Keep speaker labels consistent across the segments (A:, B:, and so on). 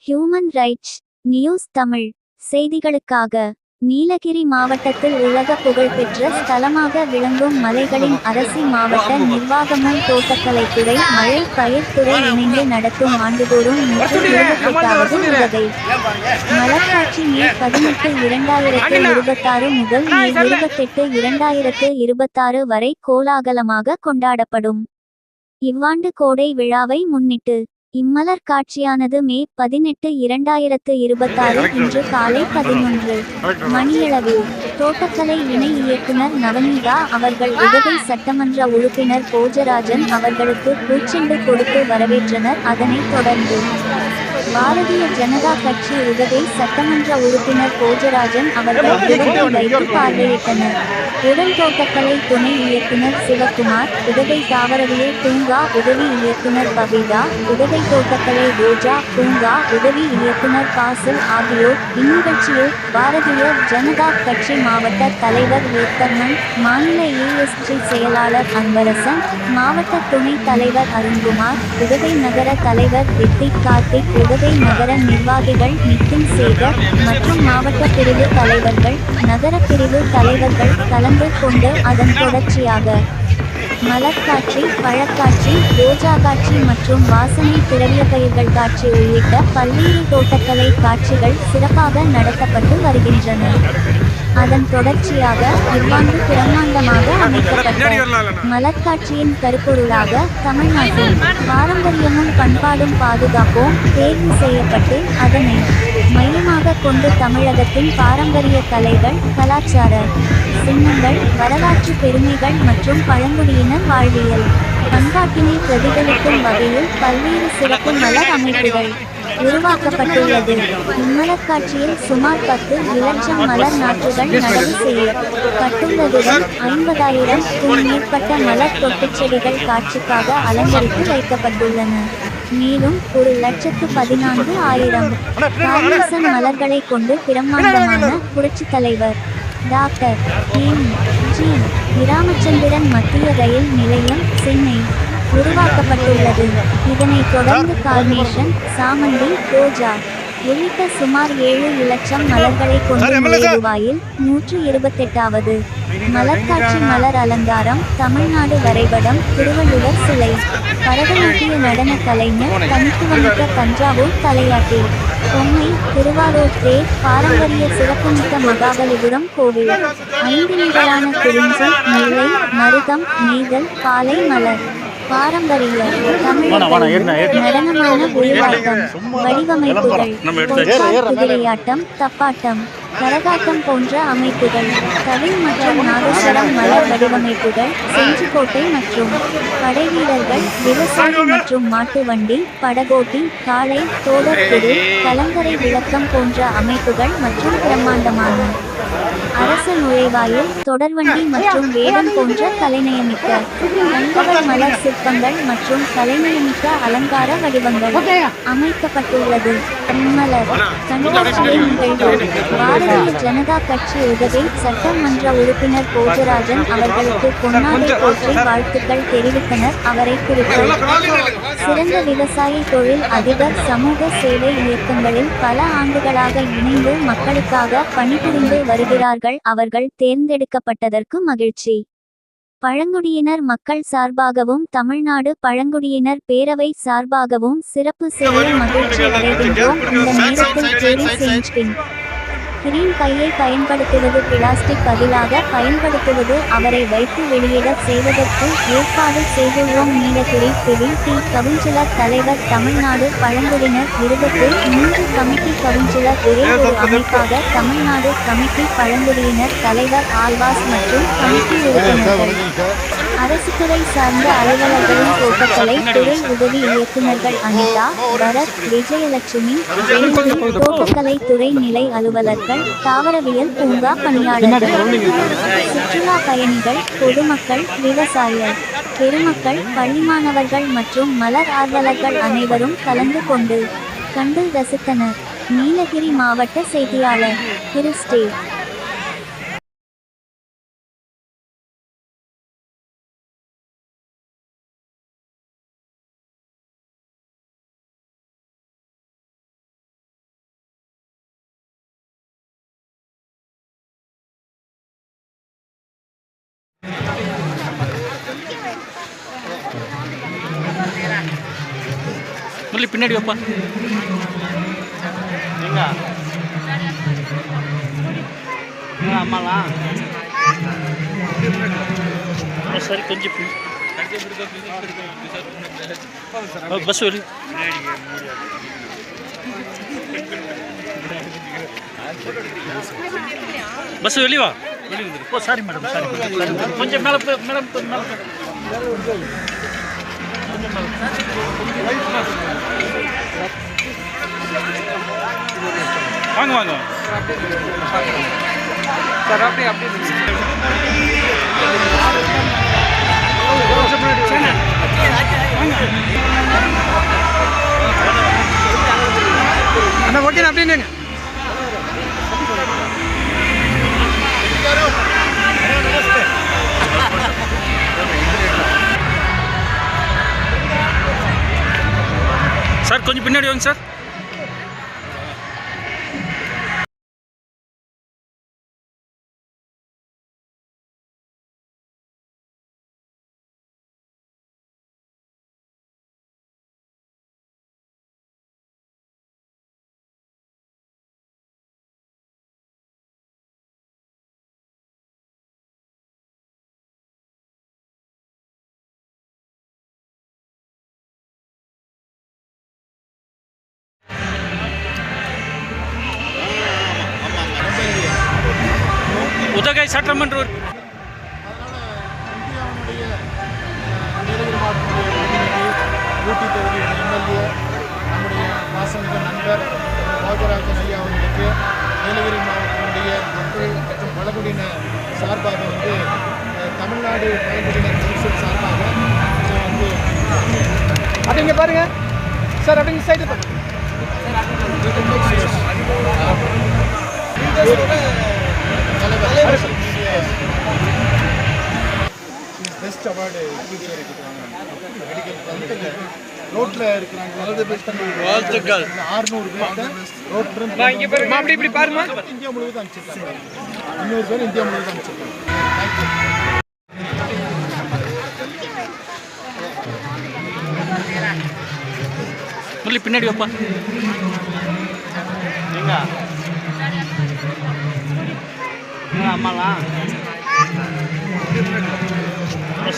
A: Human rights news Tamil செய்திகளுக்காக நீலகிரி மாவட்டத்தில் உலக புகழ்பெற்ற ஸ்தலமாக விளங்கும் மலைகளின் அரசி மாவட்ட நிர்வாகமும் தோட்டக்கலைத்துறை மழை பயிர்த்துறை இணைந்து நடத்தும் ஆண்டுதோறும் 128வது உதகை மலர்காட்சி மே 18 2026 முதல் மே 28 2026 வரை கோலாகலமாக கொண்டாடப்படும். இவ்வாண்டு கோடை விழாவை முன்னிட்டு இம்மலர் காட்சியானது மே 18 2026 இன்று காலை 11 மணியளவில் தோட்டக்கலை இணை இயக்குனர் நவநீதா அவர்கள் உதகை சட்டமன்ற உறுப்பினர் போஜராஜன் அவர்களுக்கு பூச்செண்டு கொடுத்து வரவேற்றனர். அதனைத் தொடர்ந்து பாரதிய ஜனதா கட்சி உதகை சட்டமன்ற உறுப்பினர் போஜராஜன் அவர்கள் துவக்கி வைத்து பார்வையிட்டனர். உடன் தோட்டக்கலை துணை இயக்குனர் சிவகுமார், உதகை தாவரவியல் பூங்கா உதவி இயக்குனர் பவிதா, உதகை தோட்டக்கலை ரோஜா பூங்கா உதவி இயக்குனர் பாசில் ஆகியோர் இந்நிகழ்ச்சியில் பாரதிய ஜனதா கட்சி மாவட்ட தலைவர் வேத்தர்மன், மாநில ஏஎஸ்டி செயலாளர் அன்பரசன், மாவட்ட துணைத் தலைவர் அருண்குமார், உதகை நகர தலைவர் ரித்திக் கார்த்திக், உதகை நகர நிர்வாகிகள் நித்தின் சேகர் மற்றும் மாவட்ட பிரிவு தலைவர்கள் நகர பிரிவு தலைவர்கள் கலந்து கொண்டு அதன் தொடர்ச்சியாக மலர்காட்சி, பழக்காட்சி, ரோஜா காட்சி மற்றும் வாசனை திரவிய பயிர்கள் காட்சி உள்ளிட்ட பல்வேறு தோட்டக்கலை காட்சிகள் சிறப்பாக நடத்தப்பட்டு வருகின்றன. அதன் தொடர்ச்சியாக இவ்வாண்டு பிரம்மாண்டமாக அமைக்கப்பட்ட மலர்காட்சியின் கருப்பொருளாக தமிழ்நாட்டின் பாரம்பரியமும் பண்பாடும் பாதுகாப்போம் தேர்வு செய்யப்பட்டு அதனை மையமாக கொண்டு தமிழகத்தின் பாரம்பரிய கலைகள், கலாச்சார சின்னங்கள், வரலாற்று பெருமைகள் மற்றும் பழங்குடியினர் வாழ்வியல் பண்பாட்டினை பிரதிபலிக்கும் வகையில் பல்வேறு சிறப்பு மலர் அமைப்புகள் உருவாக்கப்பட்டுள்ளது. இம்மலர்காட்சியில் சுமார் 10 இலட்சம் மலர் நாற்றுகள் நடவு செய்யப்பட்டுள்ளதுடன் 50,000க்கும் மேற்பட்ட மலர் தொட்டிச் செடிகள் காட்சிக்காக அலங்கரித்து வைக்கப்பட்டுள்ளன. மேலும் 1,14,000 கார்னேசன் மலர்களை கொண்டு பிரம்மாண்டமான புரட்சித் தலைவர் டாக்டர் எம்.ஜி. ராமச்சந்திரன் மத்திய ரயில் நிலையம், சென்னை உருவாக்கப்பட்டுள்ளது. இதனைத் தொடர்ந்து கார்னேஷன், சாமந்தி, ரோஜா உள்ளிட்ட சுமார் 7 இலட்சம் மலர்களை கொண்டு நுழைவாயில் 128வது மலர்காட்சி மலர் அலங்காரம், தமிழ்நாடு வரைபடம், திருவள்ளுவர் சிலை, பரதநாட்டிய நடன கலைஞர், தனித்துவமிக்க தஞ்சாவூர் தலையாட்டி பொம்மை, திருவாரூர் தேர், பாரம்பரிய சிறப்புமிக்க மகாபலிபுரம் கோவில், 5 நிகரான குறிஞ்சி, முல்லை, மருதம், நெய்தல், பாலை மலர், பாரம்பரிய தமிழ் நடனமான ஒயிலாட்டம், வடிவமைப்புகள், குதிரையாட்டம், தப்பாட்டம், கரகாட்டம் போன்ற அமைப்புகள், தவில் மற்றும் நாதஸ்வரம் மலர் வடிவமைப்புகள், செஞ்சிக்கோட்டை மற்றும் படைவீரர்கள், விவசாயி மற்றும் மாட்டு வண்டி, படகோட்டி, காளை, தோடர் குழு, கலங்கரை விளக்கம் போன்ற அமைப்புகள் மற்றும் பிரம்மாண்டமான அரச நுழைவாயில், தொடர்வண்டி மற்றும் வேடம் போன்ற கலைநயமிக்க கண்கவர் மலர் சிற்பங்கள் மற்றும் கலைநயமிக்க அலங்கார வடிவங்கள் அமைக்கப்பட்டுள்ளது. மலர் கண்காட்சியை நிகழ்வு பாரதிய ஜனதா கட்சி உதகை சட்டமன்ற உறுப்பினர் போஜராஜன் அவர்களுக்கு பொன்னாடை போற்றி வாழ்த்துக்கள் தெரிவித்தனர். அவரை குறித்து சிறந்த விவசாயி, தொழில் அதிபர், சமூக சேவை இயக்கங்களில் பல ஆண்டுகளாக இணைந்து மக்களுக்காக பணிபுரிந்து வருகிறார்கள். அவர்கள் தேர்ந்தெடுக்கப்பட்டதற்கு மகிழ்ச்சி. பழங்குடியினர் மக்கள் சார்பாகவும் தமிழ்நாடு பழங்குடியினர் பேரவை சார்பாகவும் சிறப்பு செய்ய மகிழ்ச்சி அடைகின்றோம். இந்த நேரத்தில் கேரி சேஞ்ச் கிரீன் பையை பயன்படுத்துவது, பிளாஸ்டிக் பதிலாக பயன்படுத்துவது, அவரை வைத்து வெளியிட செய்வதற்கு ஏற்பாடு செய்துள்ளோம். நீலகிரி பிவில் டி கவுன்சிலர் தலைவர் தமிழ்நாடு பழங்குடியினர் 23 கமிட்டி கவுன்சிலர் ஒரே ஒரு அமைப்பாக தமிழ்நாடு கமிட்டி பழங்குடியினர் தலைவர் ஆல்வாஸ் மற்றும் கமிட்டி உறுப்பினர்கள், அரசுத்துறை சார்ந்த அலுவலர்களின் தோட்டக்கலை துறை உதவி இயக்குநர்கள் அனிதா, பரத், விஜயலட்சுமி, தோட்டக்கலை துறை நிலை அலுவலர்கள், தாவரவியல் பூங்கா பணியாளர்கள், சுற்றுலா பயணிகள், பொதுமக்கள், விவசாய பெருமக்கள், பள்ளி மாணவர்கள் மற்றும் மலர் ஆர்வலர்கள் அனைவரும் கலந்து கொண்டு கண்டு ரசித்தனர். நீலகிரி மாவட்ட செய்தியாளர் கிறிஸ்டி.
B: முரளி பின்னாடி வைப்பா.
C: அம்மாலாம்
B: சரி கொஞ்சம் பஸ் வெளி பஸ் வெளி வா. வெளி வந்துரு. ஓ சாரி மேடம், சாரி கொஞ்சம் மேலே மேடம், வாங்க வாங்க
C: சார். அப்படியே அண்ணா ஓகே அப்படியே
B: சார் கொஞ்சம் பின்னாடி வாங்க சார். உதகை சட்டமன்ற
D: நீலகிரி மாவட்டத்தினுடைய ஊட்டி தொகுதி எம்எல்ஏ நம்முடைய பாசமிகு நண்பர் ராஜராஜன் ஐயா அவர்களுக்கு நீலகிரி மாவட்டத்தினுடைய மக்கள் மற்றும் பழங்குடியின சார்பாக தமிழ்நாடு பழங்குடியினர் கவுன்சில் சார்பாக
C: அப்படிங்க பாருங்க சார். அப்படிங்க சைடு
D: பெஸ்ட் அவார்டு ரோட்ல இருக்கிறாங்க 600 பேர்
C: இப்படி பாருங்க.
D: இந்தியா முழுவதும் அனுப்பிச்சிருக்காங்க. 200 பேர் இந்தியா முழுவதும் அனுப்பிச்சிருக்காங்க.
B: முரளி பின்னாடி வைப்பா.
C: அம்மாலாம்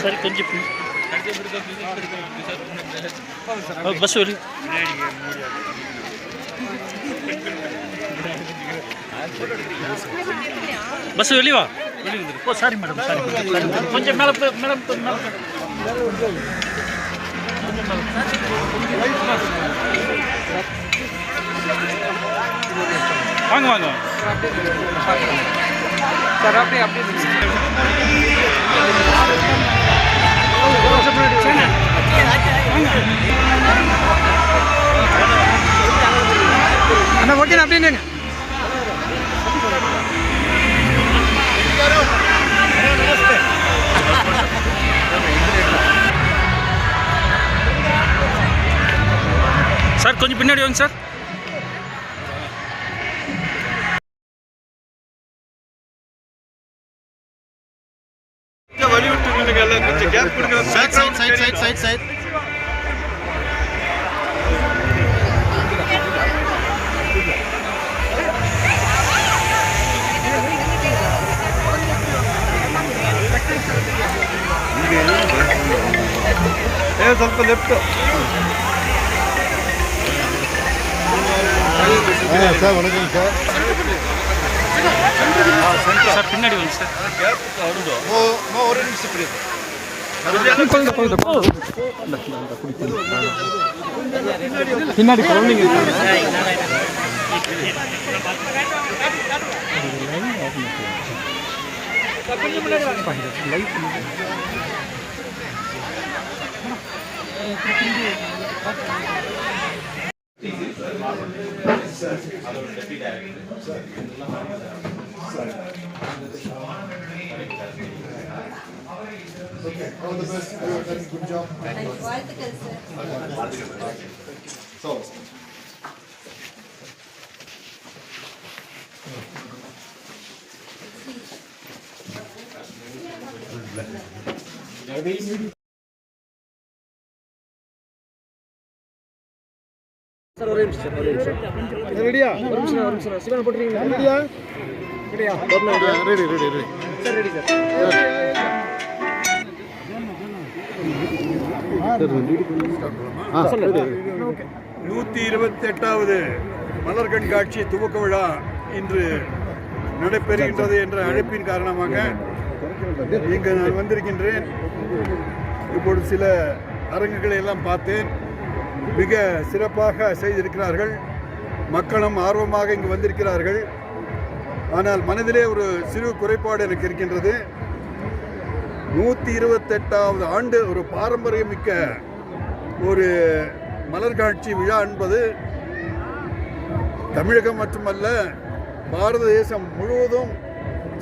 B: சரி கொஞ்சம் பஸ் வெளி பஸ் வெளி வா. வெளி வந்துரு. ஓ சாரி மேடம், சாரி கொஞ்சம் மேலே மேடம், வாங்க வாங்க
C: சார். அப்படியே அண்ணா ஓகே அப்படியே
B: சார் கொஞ்சம் பின்னாடி வாங்க சார்.
D: சைட் ಸ್ವಲ್ಪ ಲೆಫ್ಟ್ சார். வணக்கம் சார்.
B: சார் பின்னாடி வாங்க சார்.
D: ஒரு நிமிஷம்
C: பின்னாடி குழந்தைங்க
D: All the best. Good job. So.
C: ரெடியா? ஒரு நிமிஷம் சிவன் போட்டுறீங்களா? ரெடியா? ரெடியா?
D: Ready ready ready
C: sir ready sir.
D: சொல்லுங்க.
E: 128வது மலர் கண்காட்சி துவக்க விழா இன்று நடைபெறுகின்றது என்ற அழைப்பின் காரணமாக இங்கு நான் வந்திருக்கின்றேன். இப்பொழுது சில அரங்குகளை எல்லாம் பார்த்தேன். மிக சிறப்பாக செய்திருக்கிறார்கள். மக்களும் ஆர்வமாக இங்கு வந்திருக்கிறார்கள். ஆனால் மனதிலே ஒரு சிறு குறைபாடு எனக்கு இருக்கின்றது. 128வது ஆண்டு ஒரு பாரம்பரியமிக்க ஒரு மலர் காட்சி விழா என்பது தமிழகம் மட்டுமல்ல பாரத தேசம் முழுவதும்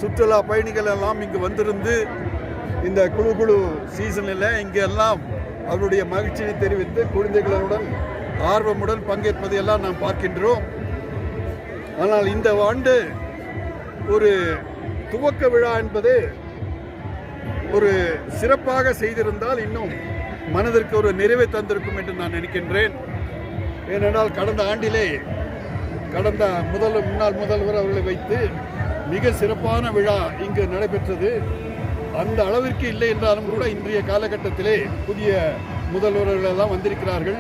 E: சுற்றுலா பயணிகள் எல்லாம் இங்கு வந்திருந்து இந்த குழு சீசனில் இங்கே எல்லாம் அவருடைய மகிழ்ச்சியை தெரிவித்து குழந்தைகளுடன் ஆர்வமுடன் பங்கேற்பதை எல்லாம் நாம் பார்க்கின்றோம். ஆனால் இந்த ஆண்டு ஒரு துவக்க விழா என்பது ஒரு சிறப்பாக செய்திருந்தால் இன்னும் மனதிற்கு ஒரு நிறைவை தந்திருக்கும் என்று நான் நினைக்கின்றேன். ஏனென்றால் கடந்த ஆண்டிலே முன்னாள் முதல்வர் அவர்களை வைத்து மிக சிறப்பான விழா இங்கு நடைபெற்றது. அந்த அளவிற்கு இல்லை என்றாலும் கூட இன்றைய காலகட்டத்திலே புதிய முதல்வர்கள் எல்லாம் வந்திருக்கிறார்கள்.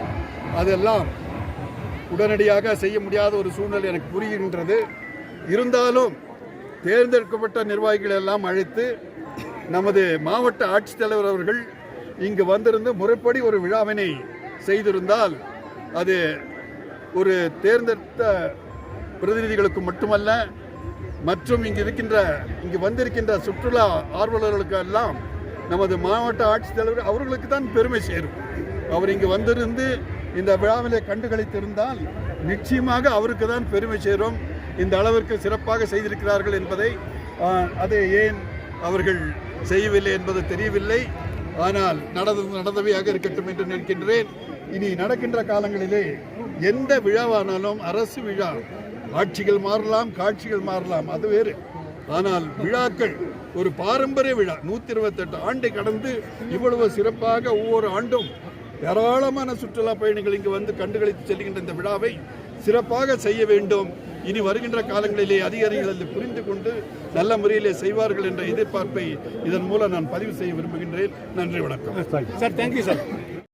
E: அதெல்லாம் உடனடியாக செய்ய முடியாத ஒரு சூழ்நிலை எனக்கு புரிகின்றது. இருந்தாலும் தேர்ந்தெடுக்கப்பட்ட நிர்வாகிகள் எல்லாம் அழைத்து நமது மாவட்ட ஆட்சித்தலைவர் அவர்கள் இங்கு வந்திருந்து முறைப்படி ஒரு விழாவினை செய்திருந்தால் அது ஒரு தேர்ந்தெடுத்த பிரதிநிதிகளுக்கு மட்டுமல்ல மற்றும் இங்கு வந்திருக்கின்ற சுற்றுலா ஆர்வலர்களுக்கு எல்லாம் நமது மாவட்ட ஆட்சித்தலைவர் அவர்களுக்கு தான் பெருமை சேரும். அவர் இங்கு வந்திருந்து இந்த விழாவிலே கண்டுகளித்திருந்தால் நிச்சயமாக அவருக்கு தான் பெருமை சேரும். இந்த அளவிற்கு சிறப்பாக செய்திருக்கிறார்கள் என்பதை அதை ஏன் அவர்கள் செய்யவில்லை என்பது தெரியவில்லை. ஆனால் நடந்தவையாக இருக்கட்டும் என்று நினைக்கின்றேன். இனி நடக்கின்ற காலங்களிலே எந்த விழாவானாலும் அரசு விழா, ஆட்சிகள் மாறலாம், காட்சிகள் மாறலாம், அது வேறு. ஆனால் விழாக்கள் ஒரு பாரம்பரிய விழா 128 ஆண்டை கடந்து இவ்வளவு சிறப்பாக ஒவ்வொரு ஆண்டும் ஏராளமான சுற்றுலா பயணிகள் இங்கு வந்து கண்டுகளித்து செல்கின்ற இந்த விழாவை சிறப்பாக செய்ய வேண்டும். இனி வருகின்ற காலங்களிலே அதிகாரிகள் புரிந்து கொண்டு நல்ல முறையிலே செய்வார்கள் என்ற எதிர்பார்ப்பை இதன் மூலம் நான் பதிவு செய்ய விரும்புகின்றேன். நன்றி, வணக்கம்
C: சார். Thank you sir.